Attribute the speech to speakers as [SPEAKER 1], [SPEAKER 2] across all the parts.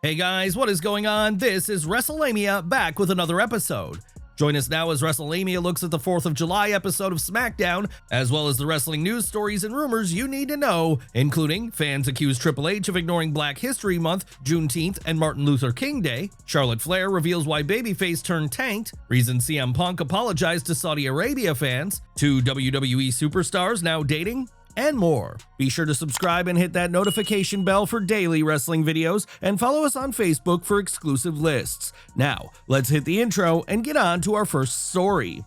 [SPEAKER 1] Hey guys, what is going on? This is Wrestlelamia back with another episode. Join us now as Wrestlelamia looks at the 4th of July episode of SmackDown, as well as the wrestling news stories and rumors you need to know, including fans accuse Triple H of ignoring Black History Month, Juneteenth, and Martin Luther King Day, Charlotte Flair reveals why Babyface turned tanked, reason CM Punk apologized to Saudi Arabia fans, 2 WWE superstars now dating, and more. Be sure to subscribe and hit that notification bell for daily wrestling videos, and follow us on Facebook for exclusive lists. Now, let's hit the intro and get on to our first story.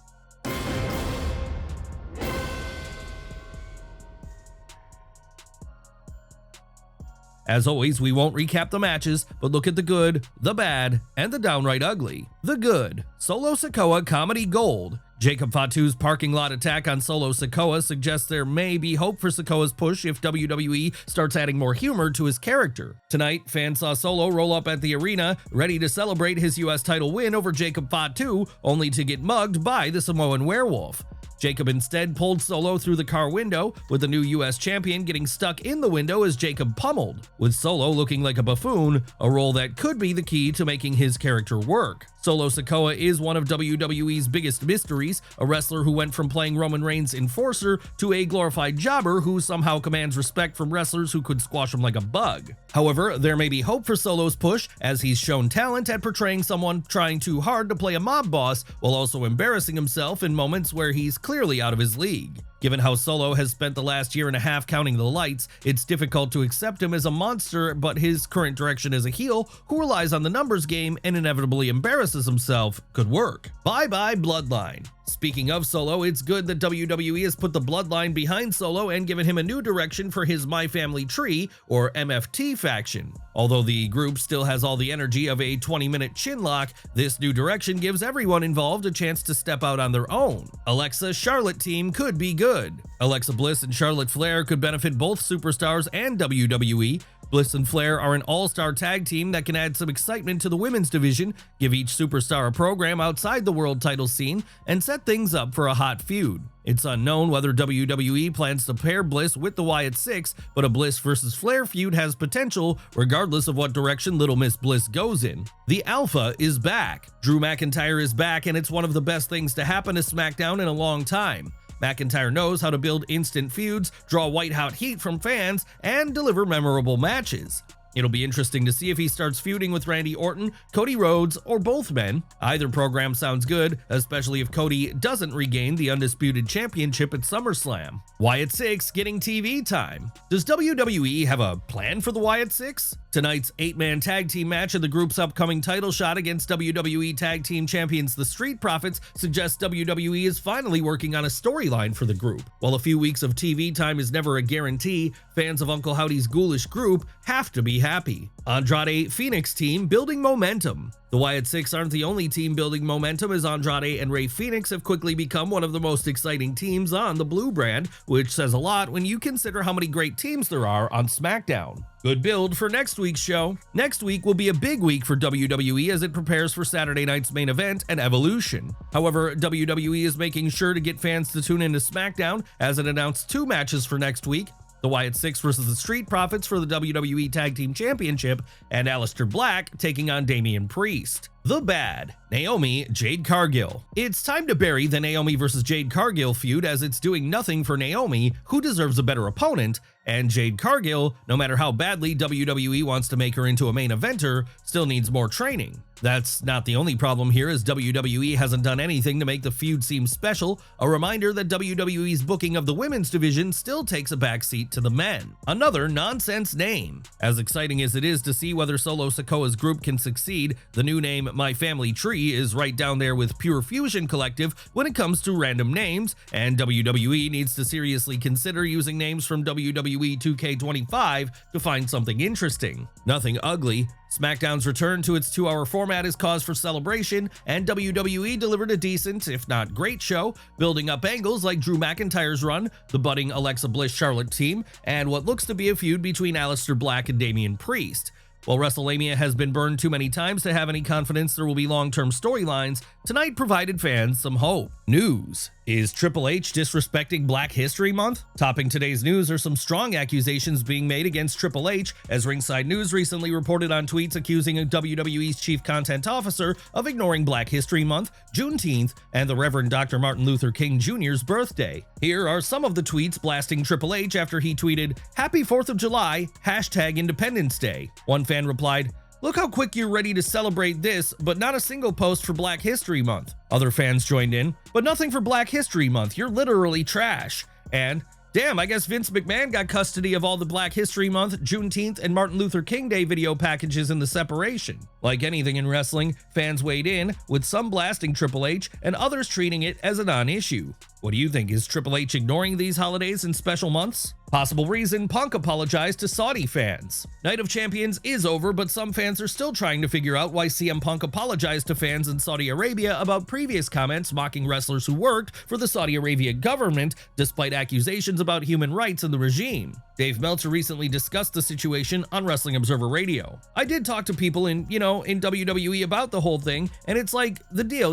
[SPEAKER 1] As always, we won't recap the matches, but look at the good, the bad, and the downright ugly. The good: Solo Sikoa comedy gold. Jacob Fatu's parking lot attack on Solo Sikoa suggests there may be hope for Sikoa's push if WWE starts adding more humor to his character. Tonight, fans saw Solo roll up at the arena, ready to celebrate his US title win over Jacob Fatu, only to get mugged by the Samoan werewolf. Jacob instead pulled Solo through the car window, with the new US champion getting stuck in the window as Jacob pummeled, with Solo looking like a buffoon, a role that could be the key to making his character work. Solo Sikoa is one of WWE's biggest mysteries, a wrestler who went from playing Roman Reigns' enforcer to a glorified jobber who somehow commands respect from wrestlers who could squash him like a bug. However, there may be hope for Solo's push, as he's shown talent at portraying someone trying too hard to play a mob boss while also embarrassing himself in moments where he's clearly out of his league. Given how Solo has spent the last year and a half counting the lights, it's difficult to accept him as a monster, but his current direction as a heel who relies on the numbers game and inevitably embarrasses himself could work. Bye-bye Bloodline. Speaking of Solo, it's good that WWE has put the Bloodline behind Solo and given him a new direction for his My Family Tree, or MFT faction. Although the group still has all the energy of a 20-minute chinlock, this new direction gives everyone involved a chance to step out on their own. Alexa-Charlotte team could be good. Alexa Bliss and Charlotte Flair could benefit both superstars and WWE. Bliss and Flair are an all-star tag team that can add some excitement to the women's division, give each superstar a program outside the world title scene, and set things up for a hot feud. It's unknown whether WWE plans to pair Bliss with the Wyatt Six, but a Bliss versus Flair feud has potential regardless of what direction Little Miss Bliss goes in. The Alpha is back. Drew McIntyre is back, and it's one of the best things to happen to SmackDown in a long time. McIntyre knows how to build instant feuds, draw white-hot heat from fans, and deliver memorable matches. It'll be interesting to see if he starts feuding with Randy Orton, Cody Rhodes, or both men. Either program sounds good, especially if Cody doesn't regain the Undisputed Championship at SummerSlam. Wyatt Six getting TV time. Does WWE have a plan for the Wyatt Six? Tonight's 8-man tag team match in the group's upcoming title shot against WWE Tag Team Champions The Street Profits suggests WWE is finally working on a storyline for the group. While a few weeks of TV time is never a guarantee, fans of Uncle Howdy's ghoulish group have to be happy. Andrade Phoenix team building momentum. The Wyatt Six aren't the only team building momentum, as Andrade and Rey Fenix have quickly become one of the most exciting teams on the Blue brand, which says a lot when you consider how many great teams there are on SmackDown. Good build for next week's show. Next week will be a big week for WWE as it prepares for Saturday night's main event and Evolution. However, WWE is making sure to get fans to tune into SmackDown as it announced 2 matches for next week: the Wyatt Six versus the Street Profits for the WWE Tag Team Championship, and Aleister Black taking on Damien Priest. The bad: Naomi Jade Cargill. It's time to bury the Naomi versus Jade Cargill feud, as it's doing nothing for Naomi, who deserves a better opponent, and Jade Cargill, no matter how badly WWE wants to make her into a main eventer, still needs more training. That's not the only problem here, as WWE hasn't done anything to make the feud seem special, a reminder that WWE's booking of the women's division still takes a backseat to the men. Another nonsense name. As exciting as it is to see whether Solo Sikoa's group can succeed, the new name My Family Tree is right down there with Pure Fusion Collective when it comes to random names, and WWE needs to seriously consider using names from WWE 2K25 to find something interesting. Nothing ugly. SmackDown's return to its 2-hour format is cause for celebration, and WWE delivered a decent, if not great show, building up angles like Drew McIntyre's run, the budding Alexa Bliss Charlotte team, and what looks to be a feud between Aleister Black and Damien Priest. While Wrestlelamia has been burned too many times to have any confidence there will be long-term storylines, tonight provided fans some hope. News. Is Triple H disrespecting Black History Month? Topping today's news are some strong accusations being made against Triple H, as Ringside News recently reported on tweets accusing WWE's chief content officer of ignoring Black History Month, Juneteenth, and the Reverend Dr. Martin Luther King Jr.'s birthday. Here are some of the tweets blasting Triple H after he tweeted, "Happy 4th of July, #Independence Day." One fan replied, "Look how quick you're ready to celebrate this, but not a single post for Black History Month." Other fans joined in, "But nothing for Black History Month, you're literally trash." And, "Damn, I guess Vince McMahon got custody of all the Black History Month, Juneteenth, and Martin Luther King Day video packages in the separation." Like anything in wrestling, fans weighed in, with some blasting Triple H and others treating it as a non-issue. What do you think? Is Triple H ignoring these holidays and special months? Possible reason: Punk apologized to Saudi fans. Night of Champions is over, but some fans are still trying to figure out why CM Punk apologized to fans in Saudi Arabia about previous comments mocking wrestlers who worked for the Saudi Arabia government, despite accusations about human rights in the regime. Dave Meltzer recently discussed the situation on Wrestling Observer Radio. "I did talk to people in WWE about the whole thing, and it's like the deal,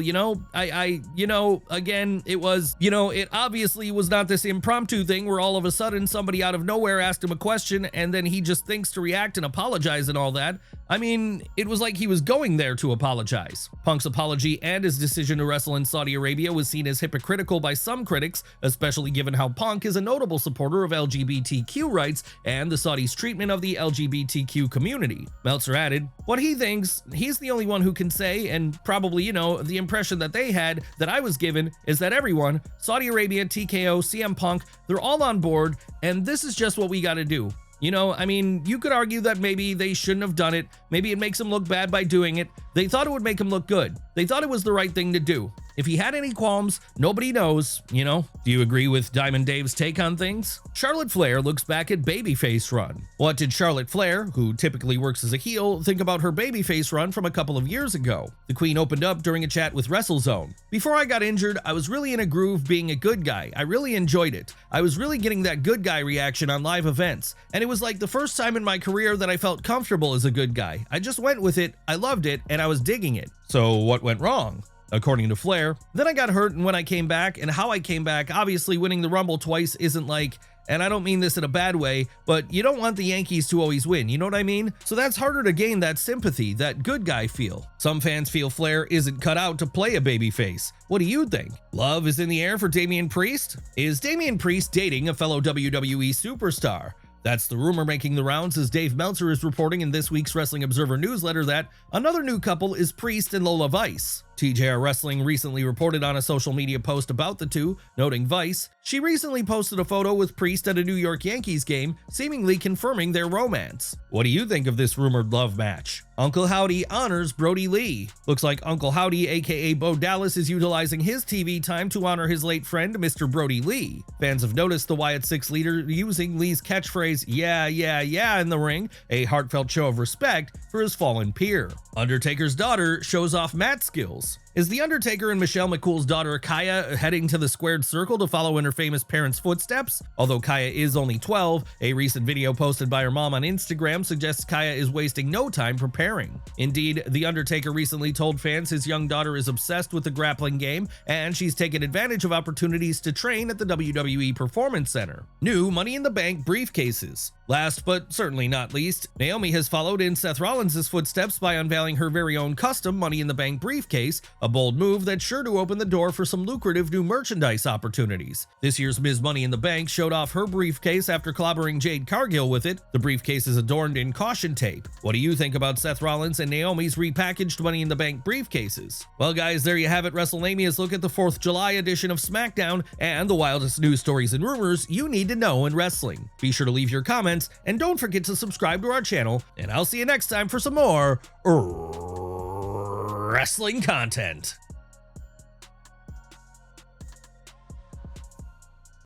[SPEAKER 1] again, it was, it obviously was not this impromptu thing where all of a sudden somebody out of nowhere asked him a question and then he just thinks to react and apologize and all that. I mean, it was like he was going there to apologize." Punk's apology and his decision to wrestle in Saudi Arabia was seen as hypocritical by some critics, especially given how Punk is a notable supporter of LGBTQ rights and the Saudis' treatment of the LGBTQ community. Meltzer added, "What he thinks, he's the only one who can say, and probably, the impression that they had, that I was given, is that everyone, Saudi Arabia, TKO, CM Punk, they're all on board, and this is just what we gotta do." You could argue that maybe they shouldn't have done it. Maybe it makes them look bad by doing it. They thought it would make him look good. They thought it was the right thing to do. If he had any qualms, nobody knows, Do you agree with Diamond Dave's take on things? Charlotte Flair looks back at Babyface run. What did Charlotte Flair, who typically works as a heel, think about her Babyface run from a couple of years ago? The Queen opened up during a chat with WrestleZone. "Before I got injured, I was really in a groove being a good guy. I really enjoyed it. I was really getting that good guy reaction on live events. And it was like the first time in my career that I felt comfortable as a good guy. I just went with it, I loved it, and I was digging it." So what went wrong? According to Flair, "Then I got hurt, and when I came back, and how I came back, obviously winning the Rumble twice isn't like, and I don't mean this in a bad way, but you don't want the Yankees to always win, you know what I mean? So that's harder to gain that sympathy, that good guy feel." Some fans feel Flair isn't cut out to play a babyface. What do you think? Love is in the air for Damien Priest? Is Damien Priest dating a fellow WWE superstar? That's the rumor making the rounds, as Dave Meltzer is reporting in this week's Wrestling Observer newsletter that another new couple is Priest and Lola Vice. TJR Wrestling recently reported on a social media post about the two, noting Vice. She recently posted a photo with Priest at a New York Yankees game, seemingly confirming their romance. What do you think of this rumored love match? Uncle Howdy honors Brodie Lee. Looks like Uncle Howdy, aka Bo Dallas, is utilizing his TV time to honor his late friend, Mr. Brodie Lee. Fans have noticed the Wyatt Six leader using Lee's catchphrase, yeah, in the ring, a heartfelt show of respect for his fallen peer. Undertaker's daughter shows off mat skills. Is The Undertaker and Michelle McCool's daughter Kaya heading to the squared circle to follow in her famous parents' footsteps? Although Kaya is only 12, a recent video posted by her mom on Instagram suggests Kaya is wasting no time preparing. Indeed, The Undertaker recently told fans his young daughter is obsessed with the grappling game, and she's taken advantage of opportunities to train at the WWE Performance Center. New Money in the Bank briefcases. Last but certainly not least, Naomi has followed in Seth Rollins' footsteps by unveiling her very own custom Money in the Bank briefcase, a bold move that's sure to open the door for some lucrative new merchandise opportunities. This year's Ms. Money in the Bank showed off her briefcase after clobbering Jade Cargill with it. The briefcase is adorned in caution tape. What do you think about Seth Rollins and Naomi's repackaged Money in the Bank briefcases? Well guys, there you have it, Wrestlemania's look at the 4th of July edition of SmackDown and the wildest news stories and rumors you need to know in wrestling. Be sure to leave your comments and don't forget to subscribe to our channel, and I'll see you next time for some more wrestling content.